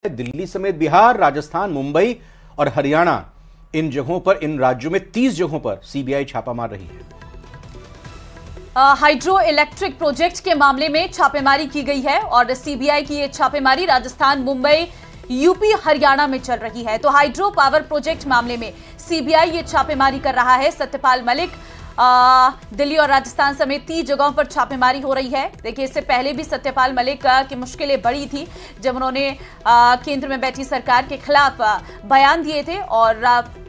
दिल्ली समेत बिहार, राजस्थान, मुंबई और हरियाणा, इन जगहों पर, इन राज्यों में 30 जगहों पर सीबीआई छापा मार रही है। हाइड्रो इलेक्ट्रिक प्रोजेक्ट के मामले में छापेमारी की गई है और सीबीआई की ये छापेमारी राजस्थान, मुंबई, यूपी, हरियाणा में चल रही है। तो हाइड्रो पावर प्रोजेक्ट मामले में सीबीआई ये छापेमारी कर रहा है। सत्यपाल मलिक, दिल्ली और राजस्थान समेत 30 जगहों पर छापेमारी हो रही है। देखिए, इससे पहले भी सत्यपाल मलिक की मुश्किलें बढ़ी थी जब उन्होंने केंद्र में बैठी सरकार के खिलाफ बयान दिए थे और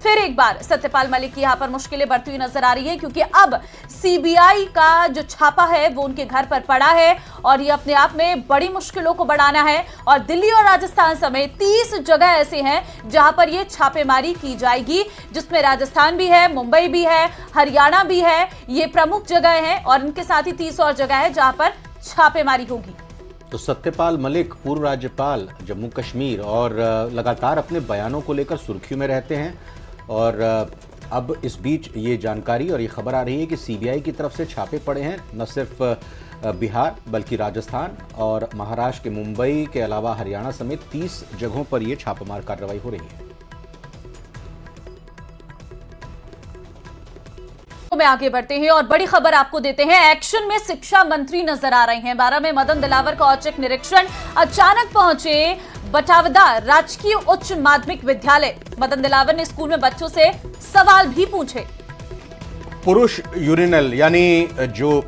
फिर एक बार सत्यपाल मलिक की यहां पर मुश्किलें बढ़ती हुई नजर आ रही है, क्योंकि अब सीबीआई का जो छापा है वो उनके घर पर पड़ा है और ये अपने आप में बड़ी मुश्किलों को बढ़ाना है। और दिल्ली और राजस्थान समेत 30 जगह ऐसे हैं जहां पर ये छापेमारी की जाएगी, जिसमें राजस्थान भी है, मुंबई भी है, हरियाणा भी है। ये प्रमुख जगह हैं और इनके साथ ही 30 और जगह है जहां पर छापेमारी होगी। तो सत्यपाल मलिक पूर्व राज्यपाल जम्मू कश्मीर और लगातार अपने बयानों को लेकर सुर्खियों में रहते हैं और अब इस बीच ये जानकारी और ये खबर आ रही है कि सीबीआई की तरफ से छापे पड़े हैं, न सिर्फ बिहार बल्कि राजस्थान और महाराष्ट्र के मुंबई के अलावा हरियाणा समेत 30 जगहों पर यह छापामार कार्रवाई हो रही है। में आगे बढ़ते हैं और बड़ी खबर आपको देते हैं। एक्शन में शिक्षा मंत्री नजर आ रहे हैं। 12 में मदन दिलावर का औचक निरीक्षण। अचानक पहुंचे बटावदा राजकीय उच्च माध्यमिक विद्यालय। मदन दिलावर ने स्कूल में बच्चों से सवाल भी पूछे। पुरुष यूरिनल यानी जो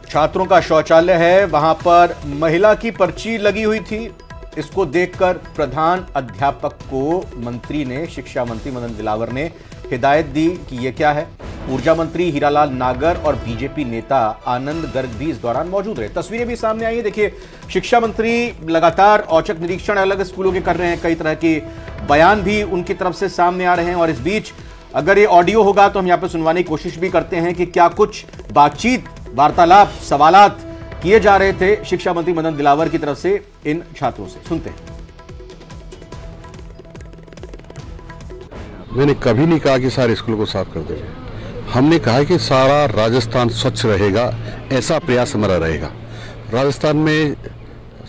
छात्रों का शौचालय है, वहां पर महिला की पर्ची लगी हुई थी। इसको देखकर प्रधान अध्यापक को मंत्री ने, शिक्षा मंत्री मदन दिलावर ने हिदायत दी कि यह क्या है। ऊर्जा मंत्री हीरालाल नागर और बीजेपी नेता आनंद गर्ग भी इस दौरान मौजूद रहे। तस्वीरें भी सामने आई है। देखिए, शिक्षा मंत्री लगातार औचक निरीक्षण अलग स्कूलों के कर रहे हैं, कई तरह के बयान भी उनकी तरफ से सामने आ रहे हैं। और इस बीच अगर ये ऑडियो होगा तो हम यहाँ पे सुनवाने की कोशिश भी करते हैं कि क्या कुछ बातचीत, वार्तालाप, सवालात किए जा रहे थे शिक्षा मंत्री मदन दिलावर की तरफ से इन छात्रों से। सुनते हैं। मैंने कभी नहीं कहा कि सारे स्कूल को साफ कर दीजिए। हमने कहा कि सारा राजस्थान स्वच्छ रहेगा, ऐसा प्रयास हमारा रहेगा। राजस्थान में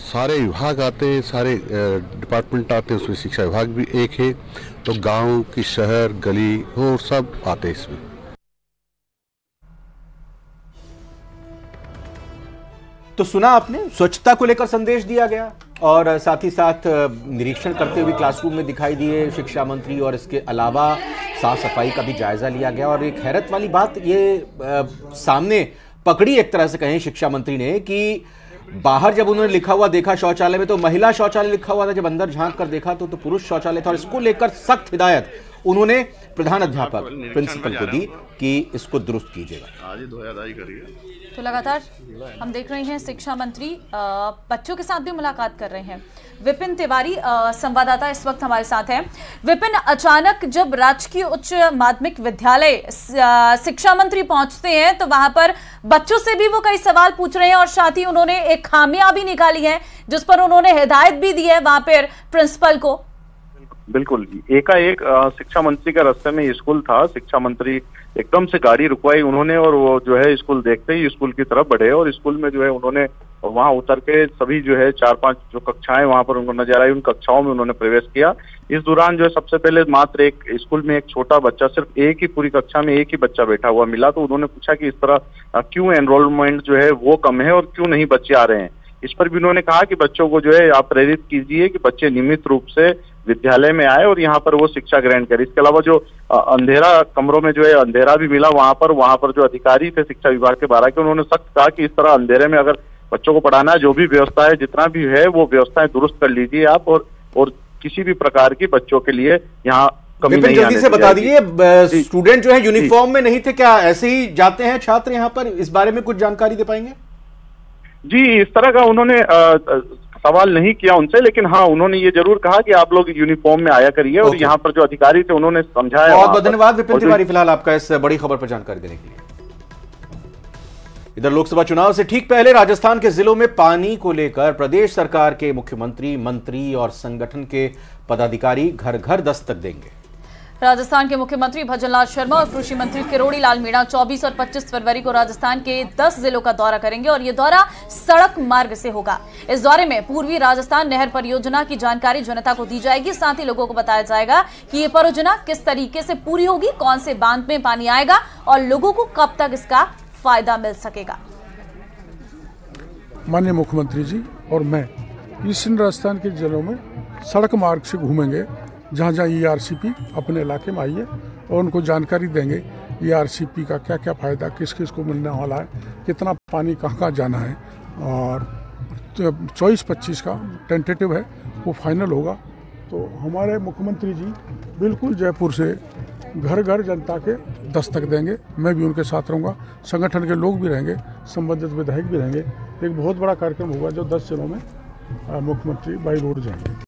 सारे विभाग आते हैं, सारे डिपार्टमेंट आते हैं, उसमें शिक्षा विभाग भी एक है, तो गांव की, शहर, गली और सब आते हैं इसमें। तो सुना आपने, स्वच्छता को लेकर संदेश दिया गया और साथ ही साथ निरीक्षण करते हुए क्लासरूम में दिखाई दिए शिक्षा मंत्री और इसके अलावा साफ सफाई का भी जायजा लिया गया। और एक हैरत वाली बात ये सामने पकड़ी एक तरह से कहें शिक्षा मंत्री ने कि बाहर जब उन्होंने लिखा हुआ देखा शौचालय में तो महिला शौचालय लिखा हुआ था, जब अंदर झांक कर देखा तो पुरुष शौचालय था। और इसको लेकर सख्त हिदायत उन्होंने प्रधान अध्यापक प्रिंसिपल को दी कि इसको दुरुस्त कीजिएगा। आज धोयाधाई करिए। तो लगातार हम देख रहे हैं शिक्षा मंत्री बच्चों के साथ भी मुलाकात कर रहे हैं। विपिन तिवारी संवाददाता इस वक्त हमारे साथ हैं। विपिन, अचानक जब राजकीय उच्च माध्यमिक विद्यालय शिक्षा मंत्री पहुंचते हैं तो वहां पर बच्चों से भी वो कई सवाल पूछ रहे हैं और साथ ही उन्होंने एक खामियां भी निकाली है जिस पर उन्होंने हिदायत भी दी है वहां पर प्रिंसिपल को। बिल्कुल, एकाएक शिक्षा मंत्री का रास्ते में स्कूल था। शिक्षा मंत्री एकदम से गाड़ी रुकवाई उन्होंने और वो जो है स्कूल देखते ही स्कूल की तरफ बढ़े और स्कूल में जो है उन्होंने वहां उतर के सभी जो है 4-5 जो कक्षाएं वहां पर उनको नजर आई, उन कक्षाओं में उन्होंने प्रवेश किया। इस दौरान जो है सबसे पहले मात्र एक स्कूल में एक छोटा बच्चा, सिर्फ एक ही पूरी कक्षा में एक ही बच्चा बैठा हुआ मिला। तो उन्होंने पूछा कि इस तरह क्यों एनरोलमेंट जो है वो कम है और क्यों नहीं बच्चे आ रहे हैं। इस पर भी उन्होंने कहा कि बच्चों को जो है आप प्रेरित कीजिए कि बच्चे नियमित रूप से विद्यालय में आए और यहाँ पर वो शिक्षा ग्रहण करे। इसके अलावा जो अंधेरा कमरों में जो है अंधेरा भी मिला वहां पर जो अधिकारी थे शिक्षा विभाग के 12 के, उन्होंने सख्त कहा कि इस तरह अंधेरे में अगर बच्चों को पढ़ाना है, जो भी व्यवस्था है, जितना भी है वो व्यवस्थाएं दुरुस्त कर लीजिए आप और किसी भी प्रकार की बच्चों के लिए यहाँ कमी नहीं। जल्दी से बता दीजिए, स्टूडेंट जो है यूनिफॉर्म में नहीं थे, क्या ऐसे ही जाते हैं छात्र यहाँ पर? इस बारे में कुछ जानकारी दे पाएंगे? जी, इस तरह का उन्होंने सवाल नहीं किया उनसे, लेकिन हाँ उन्होंने ये जरूर कहा कि आप लोग यूनिफॉर्म में आया करिए। और यहाँ पर जो अधिकारी थे उन्होंने समझाया। बहुत बहुत धन्यवाद विपिन तिवारी फिलहाल आपका इस बड़ी खबर पर जानकारी देने के लिए। इधर लोकसभा चुनाव से ठीक पहले राजस्थान के जिलों में पानी को लेकर प्रदेश सरकार के मुख्यमंत्री, मंत्री और संगठन के पदाधिकारी घर घर दस्तक देंगे। राजस्थान के मुख्यमंत्री भजनलाल शर्मा और कृषि मंत्री किरोड़ी लाल मीणा 24 और 25 फरवरी को राजस्थान के 10 जिलों का दौरा करेंगे और ये दौरा सड़क मार्ग से होगा। इस दौरे में पूर्वी राजस्थान नहर परियोजना की जानकारी जनता को दी जाएगी। साथ ही लोगों को बताया जाएगा कि ये परियोजना किस तरीके से पूरी होगी, कौन से बांध में पानी आएगा और लोगों को कब तक इसका फायदा मिल सकेगा। माननीय मुख्यमंत्री जी और मैं ईशान राजस्थान के जिलों में सड़क मार्ग से घूमेंगे, जहाँ जहाँ ERCP अपने इलाके में आई है और उनको जानकारी देंगे ERCP का क्या क्या फ़ायदा, किस किस को मिलने वाला है, कितना पानी कहाँ कहाँ जाना है। और 24-25 का टेंटेटिव है, वो फाइनल होगा। तो हमारे मुख्यमंत्री जी बिल्कुल जयपुर से घर घर जनता के दस्तक देंगे। मैं भी उनके साथ रहूँगा, संगठन के लोग भी रहेंगे, संबंधित विधायक भी रहेंगे। एक बहुत बड़ा कार्यक्रम होगा जो 10 जिलों में मुख्यमंत्री बाई रोड जाएंगे।